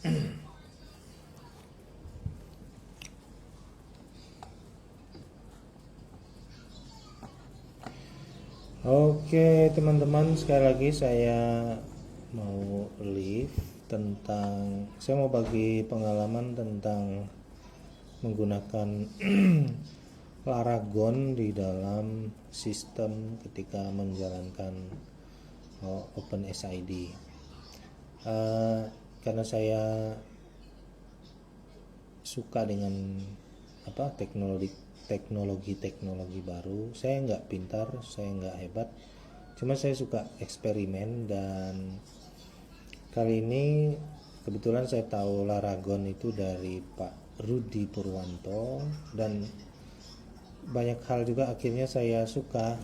Oke teman-teman, sekali lagi saya mau saya mau bagi pengalaman tentang menggunakan Laragon di dalam sistem ketika menjalankan OpenSID. Karena saya suka dengan teknologi baru. Saya nggak pintar, saya nggak hebat, cuma saya suka eksperimen. Dan kali ini kebetulan saya tahu Laragon itu dari Pak Rudi Purwanto, dan banyak hal juga akhirnya saya suka.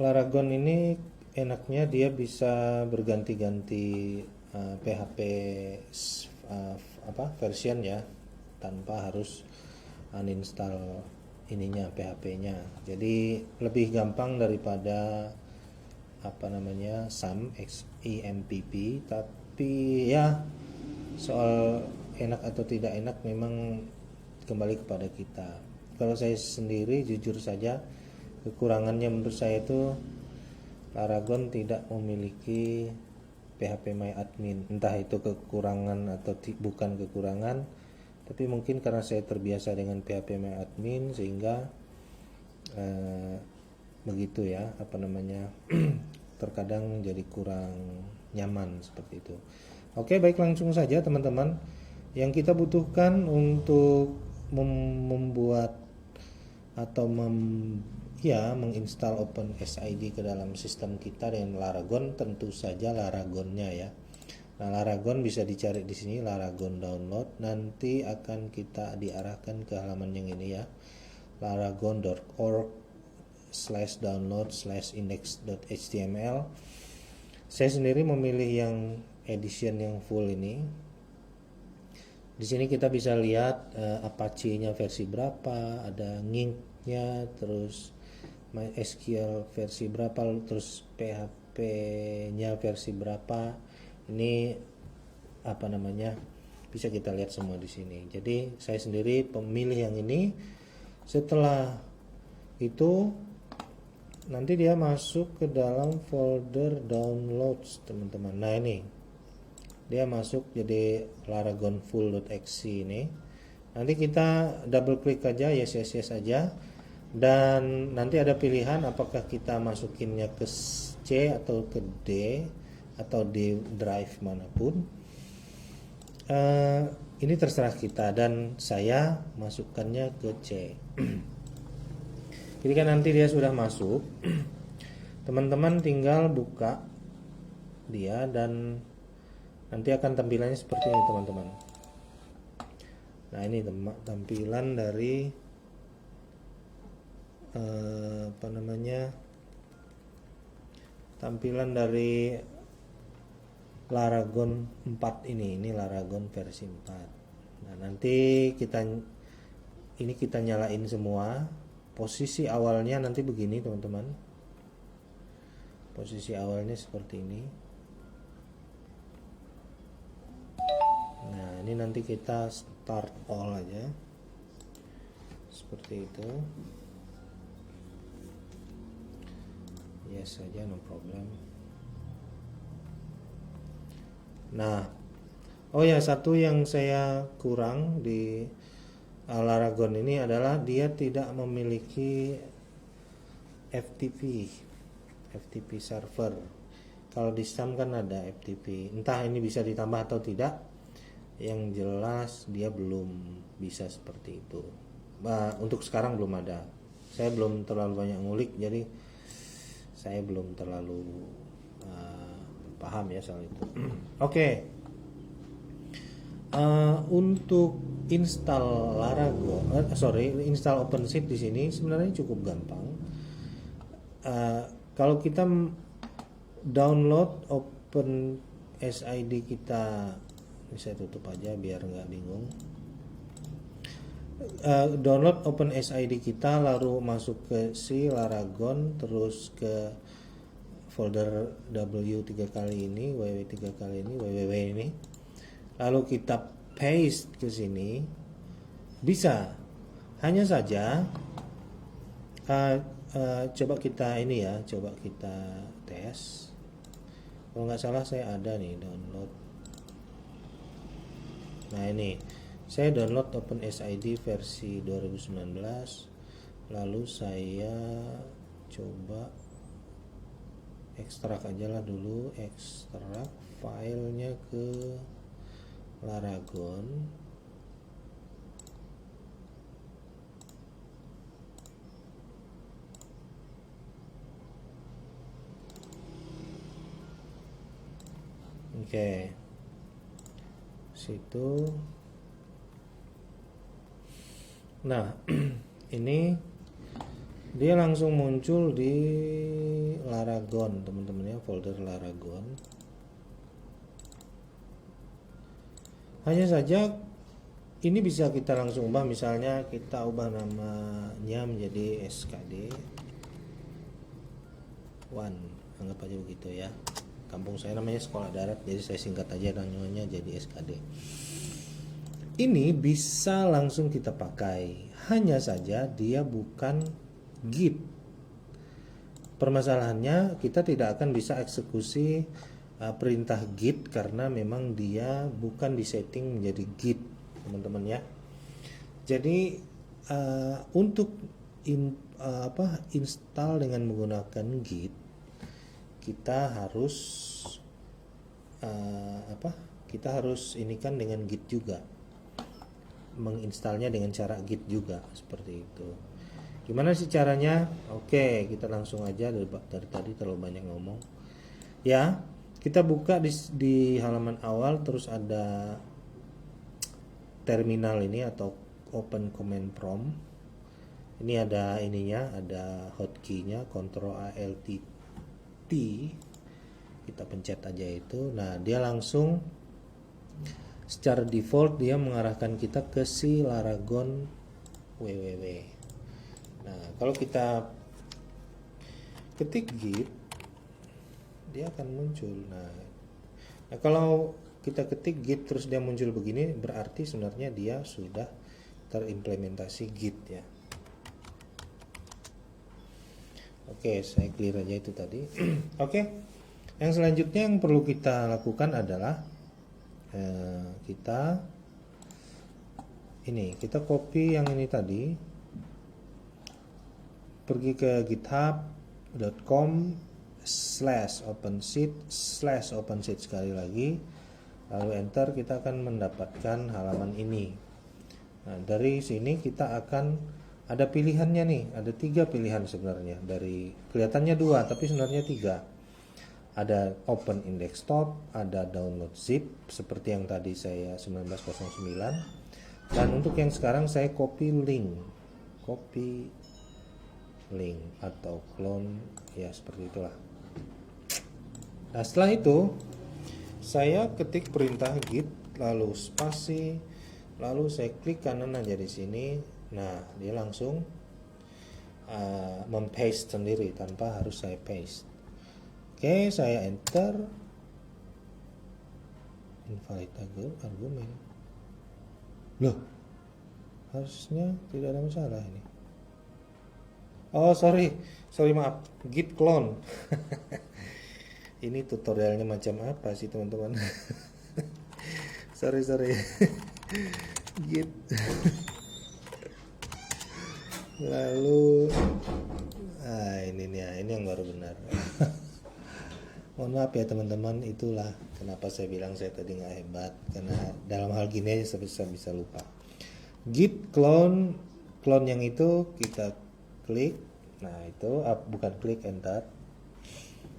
Laragon ini enaknya dia bisa berganti-ganti PHP version ya, tanpa harus uninstall PHP-nya. Jadi lebih gampang daripada SAM XEMPP. Tapi ya, soal enak atau tidak enak memang kembali kepada kita. Kalau saya sendiri jujur saja, kekurangannya menurut saya itu Laragon tidak memiliki phpMyAdmin. Entah itu kekurangan atau bukan kekurangan, tapi mungkin karena saya terbiasa dengan phpMyAdmin sehingga begitu ya, terkadang jadi kurang nyaman seperti itu. Oke, baik, langsung saja teman-teman. Yang kita butuhkan untuk membuat atau menginstal OpenSID ke dalam sistem kita dengan Laragon, tentu saja Laragonnya ya. Nah, Laragon bisa dicari di sini, Laragon download. Nanti akan kita diarahkan ke halaman yang ini ya, laragon.org/download/index.html. Saya sendiri memilih yang edition yang full ini. Di sini kita bisa lihat Apache-nya versi berapa, ada Ngink-nya, terus MySQL versi berapa, terus PHP-nya versi berapa. Ini bisa kita lihat semua di sini. Jadi saya sendiri pemilih yang ini. Setelah itu nanti dia masuk ke dalam folder downloads teman-teman. Nah, ini dia masuk jadi Laragon full.exe ini. Nanti kita double klik aja, yes aja, dan nanti ada pilihan apakah kita masukinnya ke C atau ke D atau di drive manapun. Ini terserah kita, dan saya masukkannya ke C. Jadi kan nanti dia sudah masuk, teman-teman tinggal buka dia dan nanti akan tampilannya seperti ini teman-teman. Nah, ini tampilan dari tampilan dari Laragon 4 ini Laragon versi 4. Nah, nanti kita nyalain semua. Posisi awalnya nanti begini teman-teman. Posisi awalnya seperti ini. Nah, ini nanti kita start all aja seperti itu. Yes saja, no problem. Nah, satu yang saya kurang di Laragon ini adalah dia tidak memiliki FTP server. Kalau di SAM kan ada FTP, entah ini bisa ditambah atau tidak. Yang jelas dia belum bisa seperti itu. Untuk sekarang belum ada. Saya belum terlalu banyak ngulik, jadi saya belum terlalu paham ya soal itu. Oke. Untuk install install OpenShift di sini sebenarnya cukup gampang. Kalau kita download OpenSID kita, saya tutup aja biar nggak bingung. download OpenSID kita, lalu masuk ke si Laragon, terus ke folder W 3 kali ini, WW 3 kali ini, WWW ini, lalu kita paste ke sini. Bisa, hanya saja coba kita ini ya, coba kita tes. Kalau nggak salah saya ada nih download. Nah ini saya download OpenSID versi 2019, lalu saya coba ekstrak aja lah dulu, ekstrak filenya ke Laragon. Oke, situ. Nah, ini dia langsung muncul di Laragon, teman-teman ya, folder Laragon. Hanya saja ini bisa kita langsung ubah, misalnya kita ubah namanya menjadi SKD 1, anggap aja begitu ya. Kampung saya namanya Sekolah Darat, jadi saya singkat aja namanya jadi SKD. Ini bisa langsung kita pakai, hanya saja dia bukan Git. Permasalahannya kita tidak akan bisa eksekusi perintah Git karena memang dia bukan disetting menjadi Git, teman-teman ya. Jadi untuk install dengan menggunakan Git, kita harus kita harus inikan dengan Git juga, menginstalnya dengan cara Git juga, seperti itu. Gimana sih caranya? Oke, kita langsung aja, dari tadi terlalu banyak ngomong ya. Kita buka di halaman awal, terus ada terminal ini atau open command prompt. Ini ada ininya, ada hotkey-nya, Ctrl Alt T, kita pencet aja itu. Nah, dia langsung secara default dia mengarahkan kita ke si Laragon www. Nah, kalau kita ketik Git, dia akan muncul. Nah, kalau kita ketik Git terus dia muncul begini, berarti sebenarnya dia sudah terimplementasi Git ya. Oke, saya clear aja itu tadi. Oke, yang selanjutnya yang perlu kita lakukan adalah kita copy yang ini tadi, pergi ke github.com/openseed sekali lagi, lalu enter. Kita akan mendapatkan halaman ini. Nah, dari sini kita akan ada pilihannya nih, ada 3 pilihan sebenarnya. Dari kelihatannya 2, tapi sebenarnya 3. Ada open in desktop, ada download zip seperti yang tadi saya 1909, dan untuk yang sekarang saya copy link atau clone ya, seperti itulah. Nah, setelah itu saya ketik perintah git, lalu spasi, lalu saya klik kanan aja di sini. Nah, dia langsung mempaste sendiri tanpa harus saya paste. Oke, saya enter. Invalid argumen. Loh, harusnya tidak ada masalah ini. Oh, sorry maaf, git clone. Ini tutorialnya macam apa sih, teman-teman? sorry git. Lalu ini yang baru benar. Mohon maaf ya teman-teman, itulah kenapa saya bilang saya tadi nggak hebat, karena dalam hal gini aja saya bisa lupa. Git clone yang itu kita klik, nah itu bukan klik enter,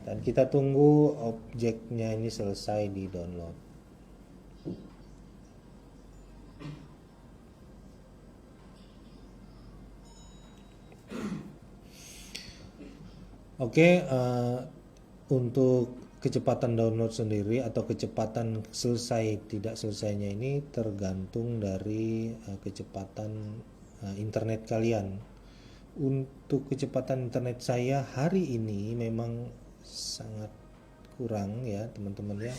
dan kita tunggu objeknya ini selesai di download. Oke, untuk kecepatan download sendiri atau kecepatan selesai tidak selesainya ini tergantung dari kecepatan internet kalian. Untuk kecepatan internet saya hari ini memang sangat kurang ya teman-teman ya,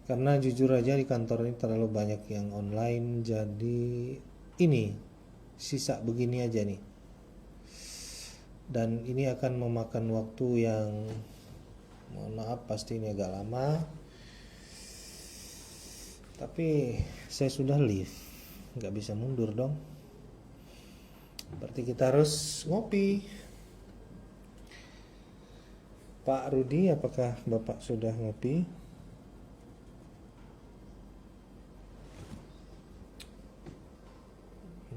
karena jujur aja di kantor ini terlalu banyak yang online, jadi ini sisa begini aja nih, dan ini akan memakan waktu yang mohon maaf pasti ini agak lama, tapi saya sudah live, nggak bisa mundur dong, berarti kita harus ngopi. Pak Rudi, apakah Bapak sudah ngopi?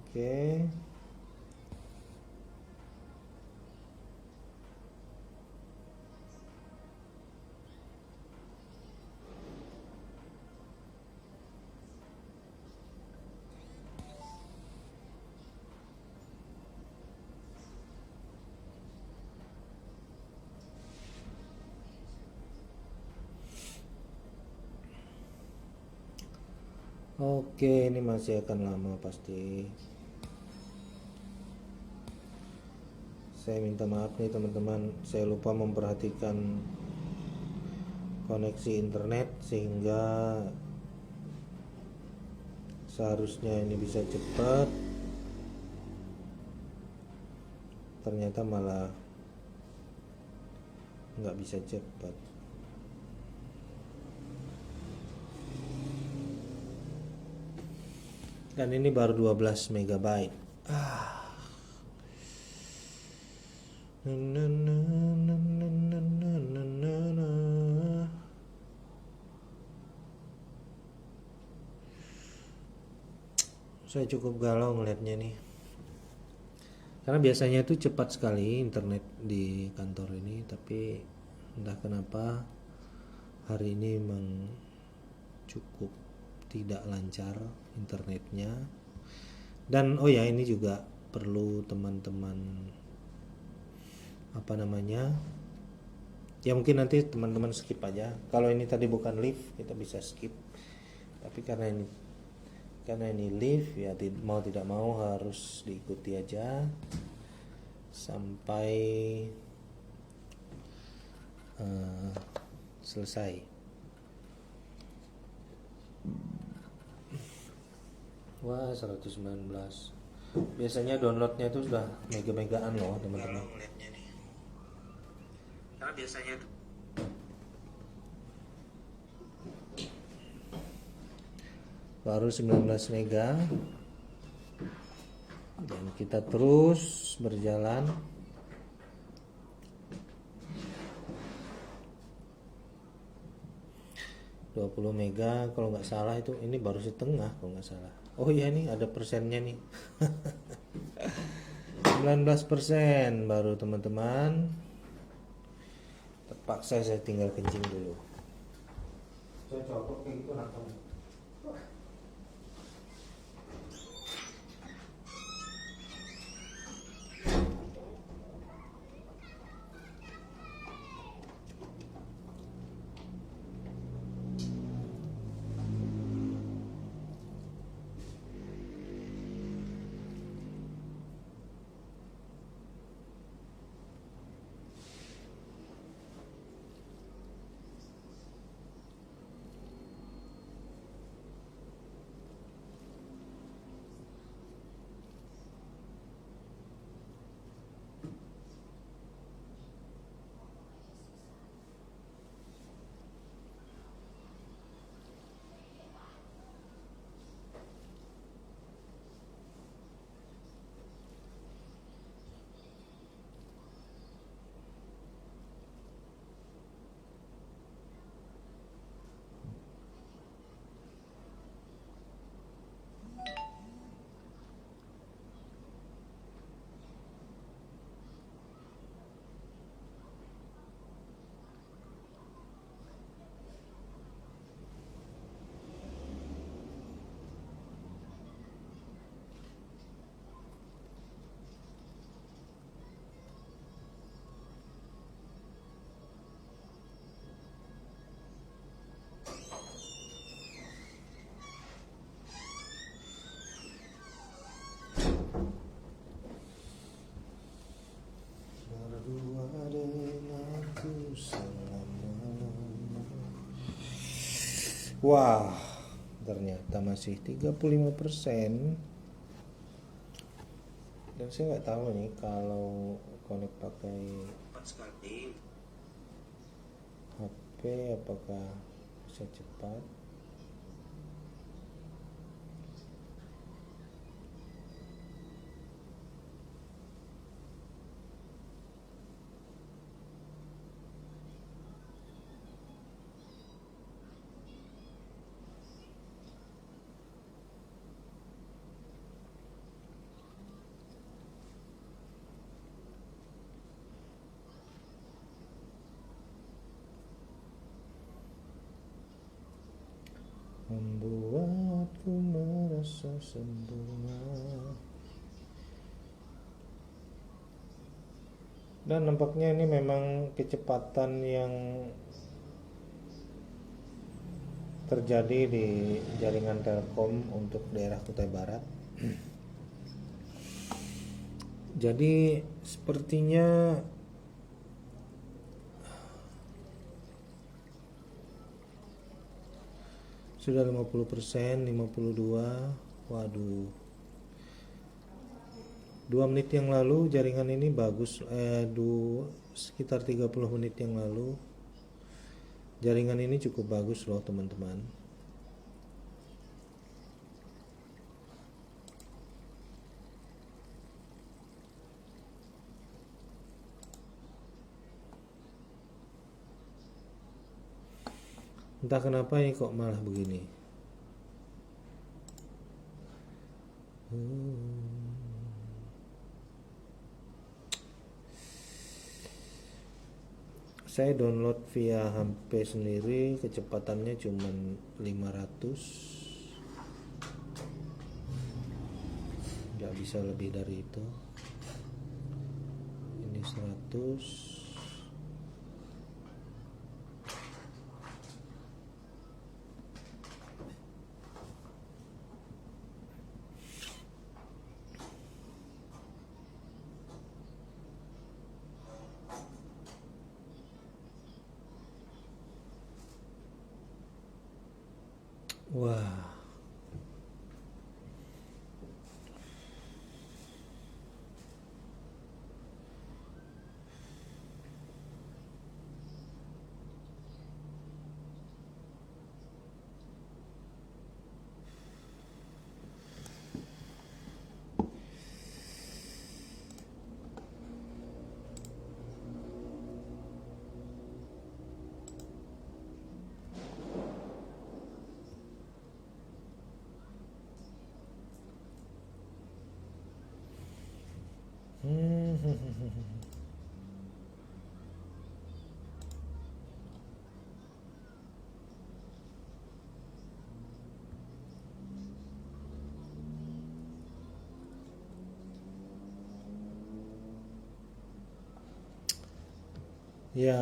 Oke. Oke, ini masih akan lama pasti. Saya minta maaf nih teman-teman, saya lupa memperhatikan koneksi internet sehingga seharusnya ini bisa cepat, ternyata malah nggak bisa cepat. Dan ini baru 12 megabyte. Saya cukup galau ngelihatnya nih, karena biasanya itu cepat sekali internet di kantor ini, tapi entah kenapa hari ini memang cukup tidak lancar internetnya. Dan oh ya, ini juga perlu teman-teman apa namanya, ya mungkin nanti teman-teman skip aja, kalau ini tadi bukan live kita bisa skip, tapi karena ini live ya, mau tidak mau harus diikuti aja sampai selesai. Wah, 119. Biasanya downloadnya itu sudah mega-megaan loh teman-teman. Karena biasanya itu baru 19 mega, dan kita terus berjalan. Dua 20 mega kalau nggak salah, itu ini baru setengah kalau nggak salah. Oh iya, nih ada persennya nih. 19% baru teman-teman. Terpaksa saya tinggal kencing dulu. Saya copot kayak gitu nakal. Wah, ternyata masih 35%. Dan saya nggak tahu nih kalau connect pakai HP apakah bisa cepat. Membuatku merasa sempurna. Dan nampaknya ini memang kecepatan yang terjadi di jaringan Telkom untuk daerah Kutai Barat. Jadi sepertinya sudah 50%, 52. Waduh. 2 menit yang lalu jaringan ini bagus, sekitar 30 menit yang lalu jaringan ini cukup bagus loh teman-teman. Entah kenapa ini kok malah begini. Saya download via HP sendiri, kecepatannya cuma 500, nggak bisa lebih dari itu. Ini 100. Wah. Ya.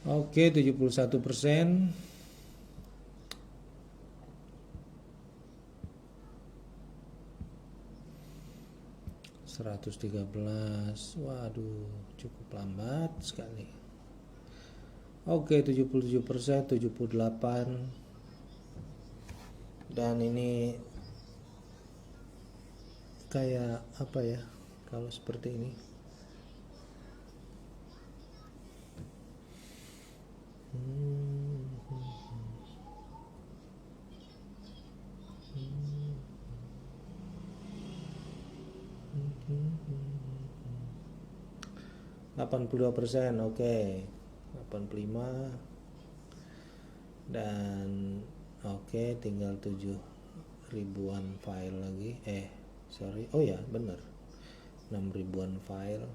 Oke, 71%. (113). Waduh, cukup lambat sekali. Oke, 77%, 78. Dan ini kayak apa ya kalau seperti ini? Hmm. 82%, oke. 85. Dan oke, tinggal 7 ribuan file lagi. Sorry. Oh ya, bener. 6 ribuan file.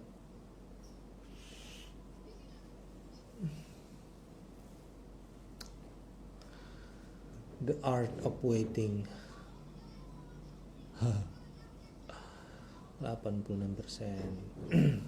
The art of waiting. 86%.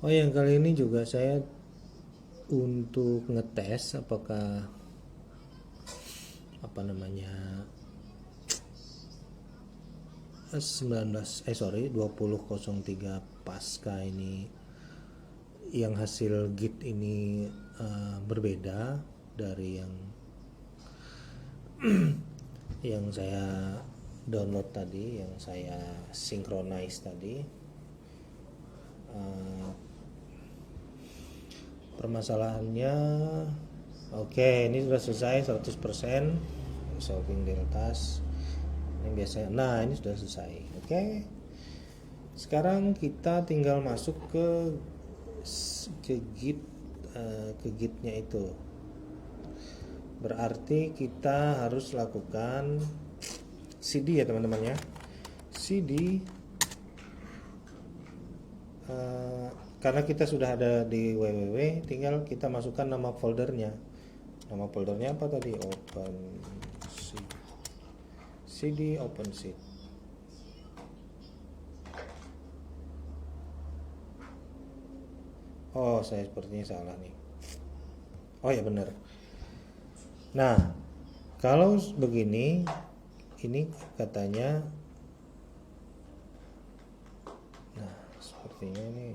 Oh, yang kali ini juga saya untuk ngetes apakah apa namanya 2003 pasca ini yang hasil Git ini berbeda dari yang saya download tadi, yang saya synchronize tadi. Permasalahannya oke, ini sudah selesai 100% solving deltas. Ini biasanya, nah ini sudah selesai. Oke, sekarang kita tinggal masuk ke Git, ke Gitnya itu. Berarti kita harus lakukan cd ya teman-teman ya, cd karena kita sudah ada di www, tinggal kita masukkan nama foldernya. Nama foldernya apa tadi? OpenSeed. cd OpenSeed. Oh, saya sepertinya salah nih. Oh ya benar. Nah, kalau begini, ini katanya, nah sepertinya ini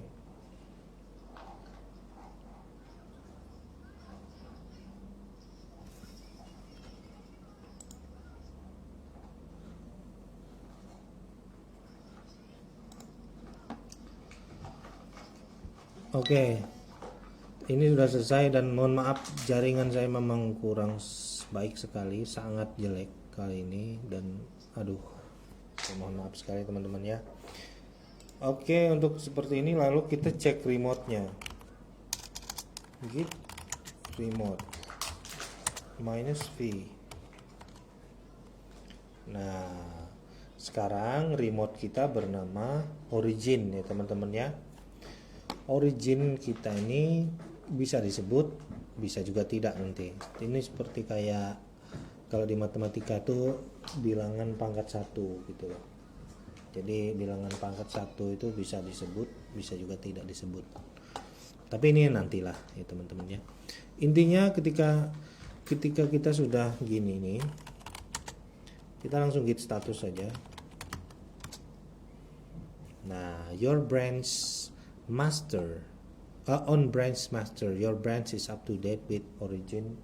oke, ini sudah selesai dan mohon maaf jaringan saya memang kurang baik sekali, sangat jelek kali ini dan aduh, saya mohon maaf sekali teman-teman ya. Oke, untuk seperti ini lalu kita cek remote-nya. Git remote -v. Nah, sekarang remote kita bernama origin ya teman-teman ya. Origin kita ini bisa disebut, bisa juga tidak nanti. Ini seperti kayak kalau di matematika tuh bilangan pangkat 1 gitu loh. Jadi bilangan pangkat 1 itu bisa disebut, bisa juga tidak disebut. Tapi ini nantilah ya teman-teman ya. Intinya ketika kita sudah gini nih, kita langsung git status saja. Nah, your branch master, on branch master, your branch is up to date with origin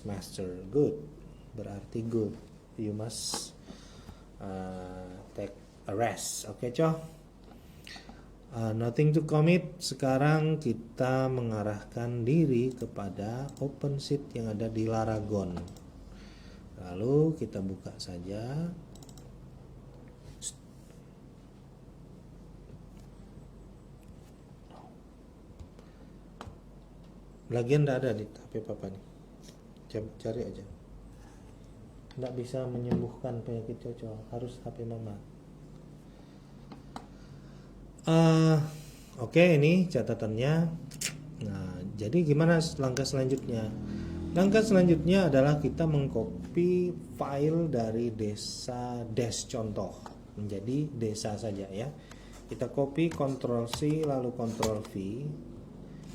/master. Good, berarti good. You must take a rest. Oke, nothing to commit. Sekarang kita mengarahkan diri kepada OpenSeed yang ada di Laragon. Lalu kita buka saja. Lagian tidak ada di HP papa nih, cari aja. Tidak bisa menyembuhkan penyakit cocok, harus HP mama. Oke, ini catatannya. Nah, jadi gimana langkah selanjutnya? Langkah selanjutnya adalah kita mengcopy file dari desa dash contoh menjadi desa saja ya. Kita copy, Ctrl C lalu Ctrl V.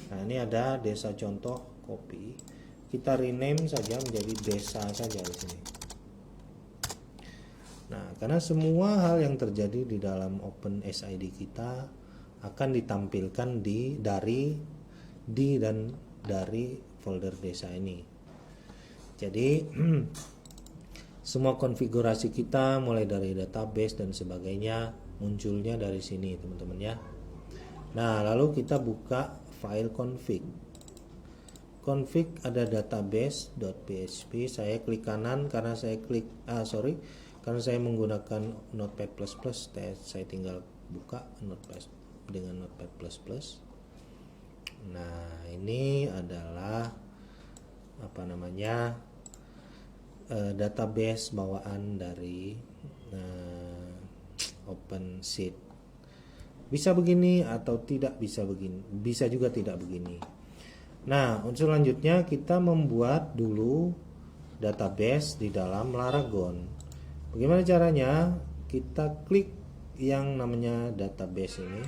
Nah, ini ada desa contoh, copy. Kita rename saja menjadi desa saja di sini. Nah, karena semua hal yang terjadi di dalam OpenSID kita akan ditampilkan dari folder desa ini. Jadi semua konfigurasi kita mulai dari database dan sebagainya munculnya dari sini teman-teman ya. Nah, lalu kita buka file config ada database.php. Saya klik kanan karena saya karena saya menggunakan Notepad++, saya tinggal buka Notepad dengan Notepad++. Nah, ini adalah database bawaan dari OpenSeed. Bisa begini atau tidak bisa begini, bisa juga tidak begini. Nah, unsur selanjutnya kita membuat dulu database di dalam Laragon. Bagaimana caranya? Kita klik yang namanya database ini.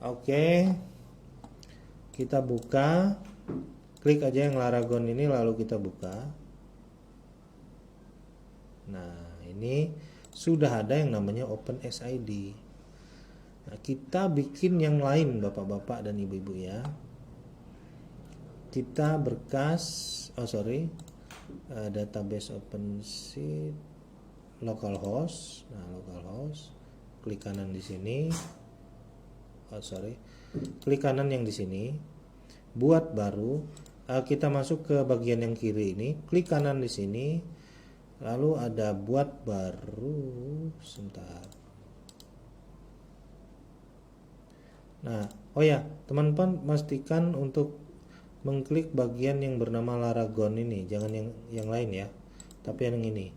Oke, kita buka, klik aja yang Laragon ini lalu kita buka. Nah, ini sudah ada yang namanya OpenSID. Nah, kita bikin yang lain Bapak-bapak dan Ibu-ibu ya. Kita database OpenSeed localhost. Nah, localhost, klik kanan di sini. Klik kanan yang di sini. Buat baru. Kita masuk ke bagian yang kiri ini. Klik kanan di sini. Lalu ada buat baru. Sebentar. Nah, oh ya, teman-teman pastikan untuk mengklik bagian yang bernama Laragon ini, jangan yang lain ya, tapi yang ini.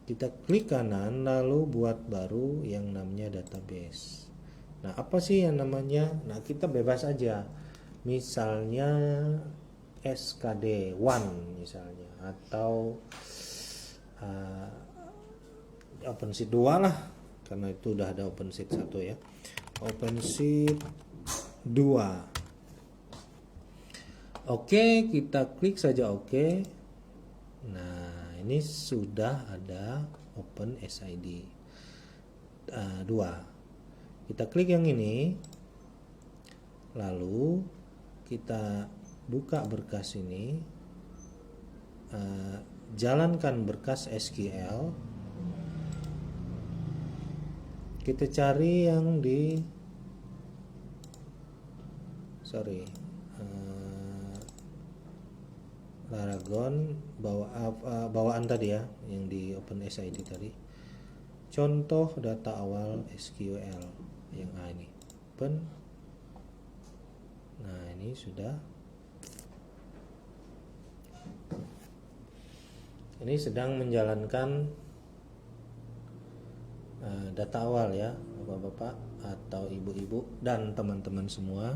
Kita klik kanan lalu buat baru yang namanya database. Nah, apa sih yang namanya? Nah, kita bebas aja. Misalnya SKD1 misalnya, atau OpenSeed 2 lah, karena itu udah ada OpenSeed 1 ya. OpenSeed 2. Oke, kita klik saja oke. Nah, ini sudah ada OpenSID 2. Kita klik yang ini. Lalu kita buka berkas ini. Jalankan berkas SQL. Kita cari yang di Laragon bawaan tadi ya, yang di OpenSID tadi. Contoh data awal SQL yang A ini. Open. Nah, ini sudah. Ini sedang menjalankan data awal ya, Bapak-bapak atau Ibu-ibu dan teman-teman semua.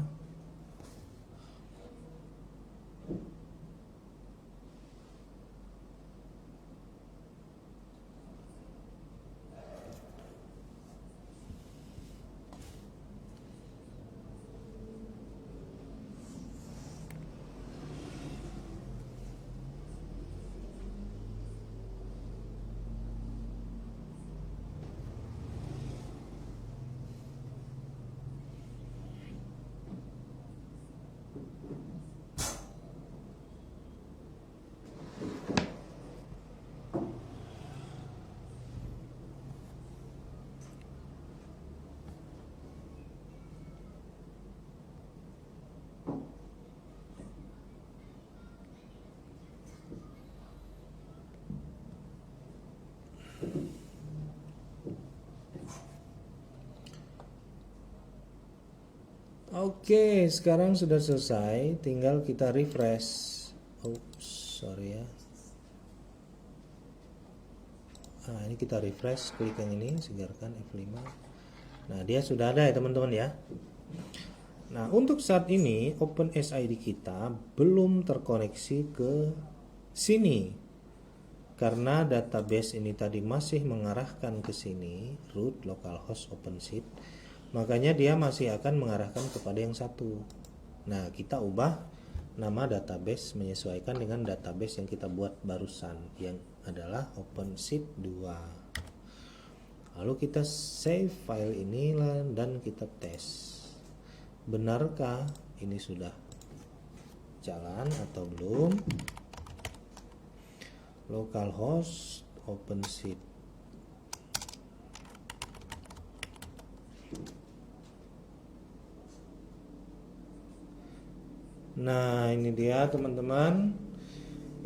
Oke, sekarang sudah selesai, tinggal kita refresh. Sorry ya. Nah, ini kita refresh, klik yang ini, segarkan F5. Nah, dia sudah ada ya teman-teman ya. Nah, untuk saat ini OpenSID kita belum terkoneksi ke sini. Karena database ini tadi masih mengarahkan ke sini, root localhost OpenSeed. Makanya dia masih akan mengarahkan kepada yang satu. Nah, kita ubah nama database menyesuaikan dengan database yang kita buat barusan, yang adalah OpenSeed 2. Lalu kita save file ini dan kita tes. Benarkah ini sudah jalan atau belum? Localhost OpenSeed. Nah, ini dia teman-teman.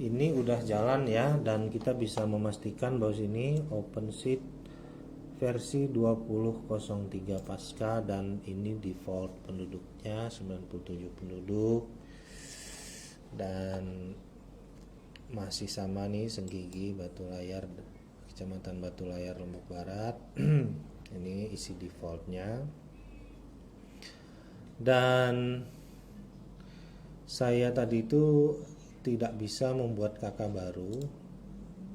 Ini udah jalan ya, dan kita bisa memastikan bahwa sini OpenSeed versi 20.03 pasca, dan ini default penduduknya 97 penduduk. Dan masih sama nih, Senggigi, Batu Layar, Kecamatan Batu Layar, Lombok Barat. Ini isi defaultnya. Dan saya tadi itu tidak bisa membuat kakak baru.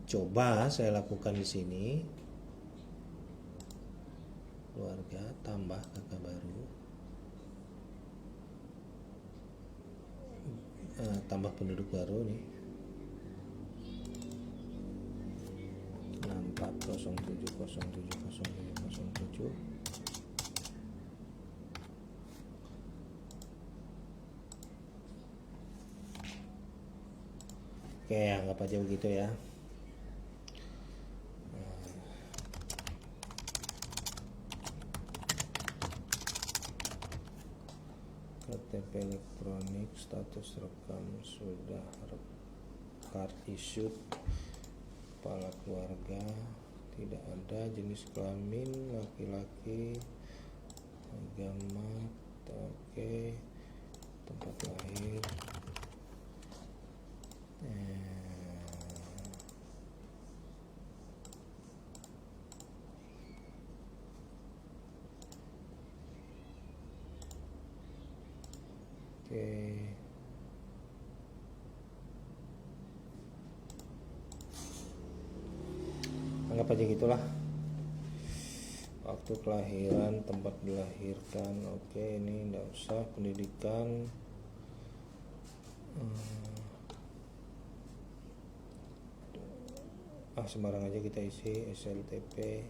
Coba saya lakukan di sini. Keluarga tambah kakak baru. tambah penduduk baru nih. 6407070707. Oke, anggap aja begitu ya. KTP elektronik, status rekam sudah, card issued, kepala keluarga tidak ada, jenis kelamin laki-laki, agama oke, tempat lahir oke. Anggap aja gitulah. Waktu kelahiran, tempat dilahirkan, oke, ini enggak usah. Pendidikan, sembarang aja kita isi. SLTP,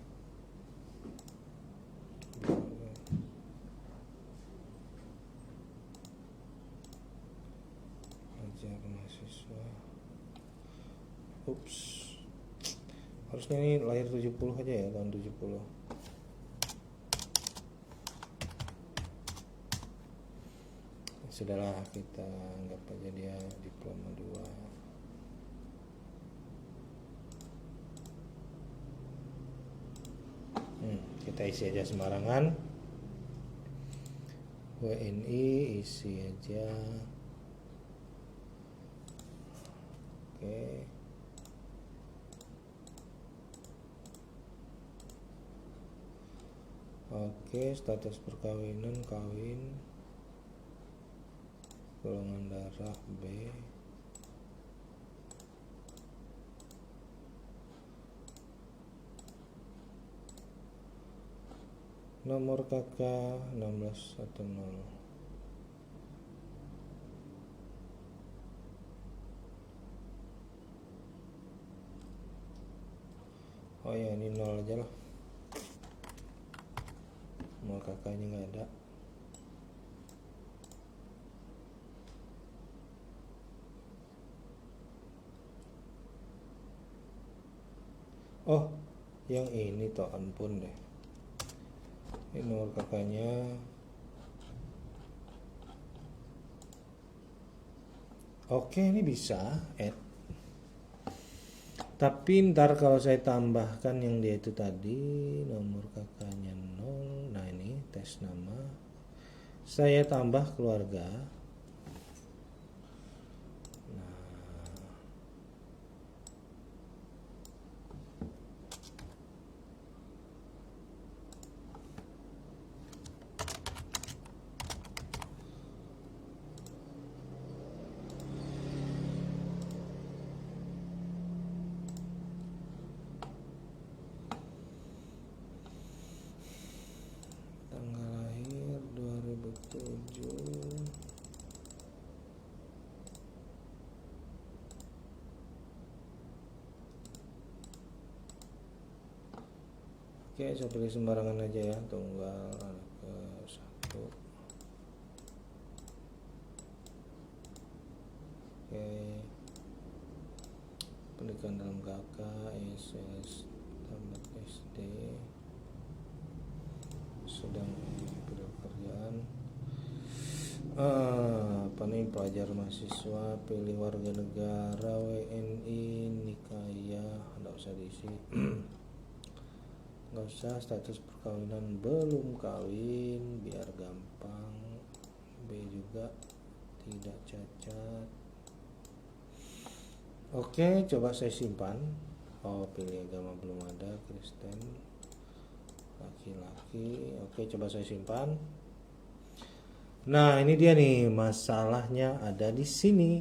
ajar mahasiswa. Ups, harusnya ini lahir 70 aja ya, tahun 70. Sudahlah, kita anggap aja dia diploma 2. Kita isi aja sembarangan. WNI isi aja. Oke. Oke, status perkawinan, kawin, golongan darah B, nomor KK 1610. Oh ya, ini 0 aja lah, nomor kakaknya nggak ada. Oh, yang ini toh, ampun deh. Ini nomor kakaknya. Oke, ini bisa add. Tapi ntar kalau saya tambahkan yang dia itu tadi, nomor kakaknya 0. Nah, ini tes nama. Saya tambah keluarga. Tanggal lahir 2007. Oke, saya pilih sembarangan aja ya, tunggal ke 1. Oke, pendidikan dalam KK, SS, tamat SD, sedang pilih pekerjaan. Apa nih, pelajar mahasiswa, pilih warga negara, WNI, nikah ya, nggak usah diisi. Nggak usah, status perkawinan belum kawin, biar gampang. B juga tidak cacat. Oke, coba saya simpan. Oh, pilih agama belum ada, Kristen, laki-laki. Oke, coba saya simpan. Nah, ini dia nih, masalahnya ada di sini.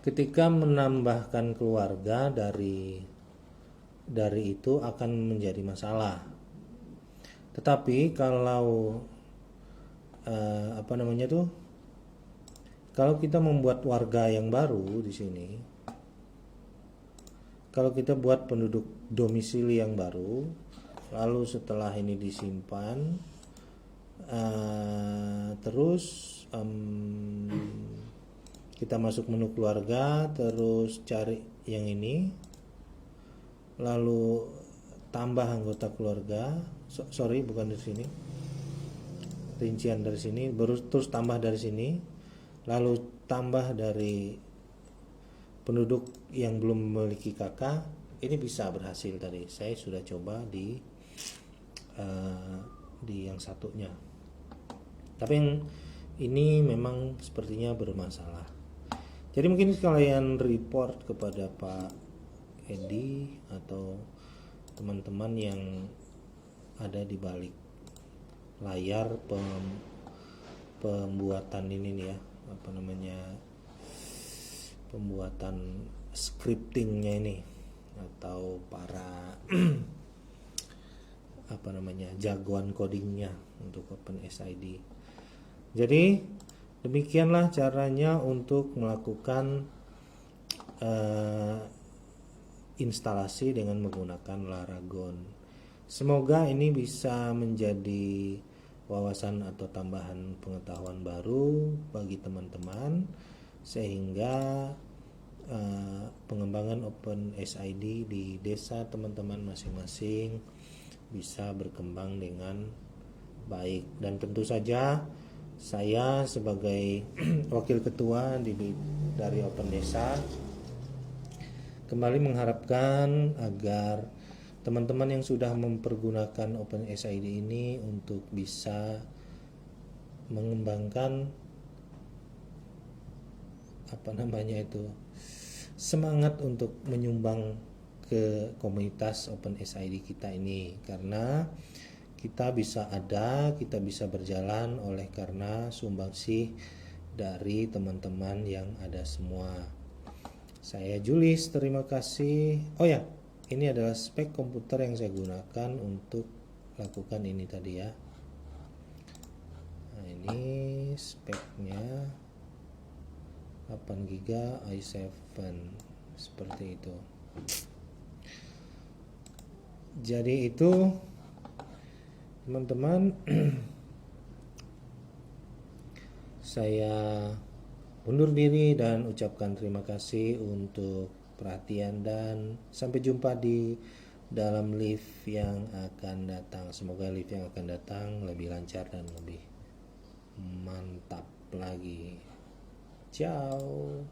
Ketika menambahkan keluarga dari itu akan menjadi masalah. Tetapi kalau Kalau kita membuat warga yang baru di sini, kalau kita buat penduduk domisili yang baru, lalu setelah ini disimpan, terus kita masuk menu keluarga, terus cari yang ini, lalu tambah anggota keluarga. Sorry, bukan dari sini. Rincian dari sini, baru terus tambah dari sini, lalu tambah dari penduduk yang belum memiliki kakak. Ini bisa berhasil tadi. Saya sudah coba di yang satunya. Tapi yang ini memang sepertinya bermasalah. Jadi mungkin kalian report kepada Pak Edi atau teman-teman yang ada di balik layar pembuatan ini nih ya, apa namanya, pembuatan scriptingnya ini, atau para apa namanya, jagoan codingnya untuk OpenSID. Jadi demikianlah caranya untuk melakukan instalasi dengan menggunakan Laragon. Semoga ini bisa menjadi wawasan atau tambahan pengetahuan baru bagi teman-teman, sehingga pengembangan OpenSID di desa teman-teman masing-masing bisa berkembang dengan baik. Dan tentu saja saya sebagai wakil ketua dari Open Desa kembali mengharapkan agar teman-teman yang sudah mempergunakan OpenSID ini untuk bisa mengembangkan apa namanya itu, semangat untuk menyumbang ke komunitas OpenSID kita ini, karena kita bisa berjalan oleh karena sumbangsih dari teman-teman yang ada semua. Saya Julis, terima kasih. Oh ya, ini adalah spek komputer yang saya gunakan untuk lakukan ini tadi ya. Nah, ini speknya 8GB i7 seperti itu. Jadi itu teman-teman, saya undur diri dan ucapkan terima kasih untuk perhatian, dan sampai jumpa di dalam live yang akan datang. Semoga live yang akan datang lebih lancar dan lebih mantap lagi. Ciao.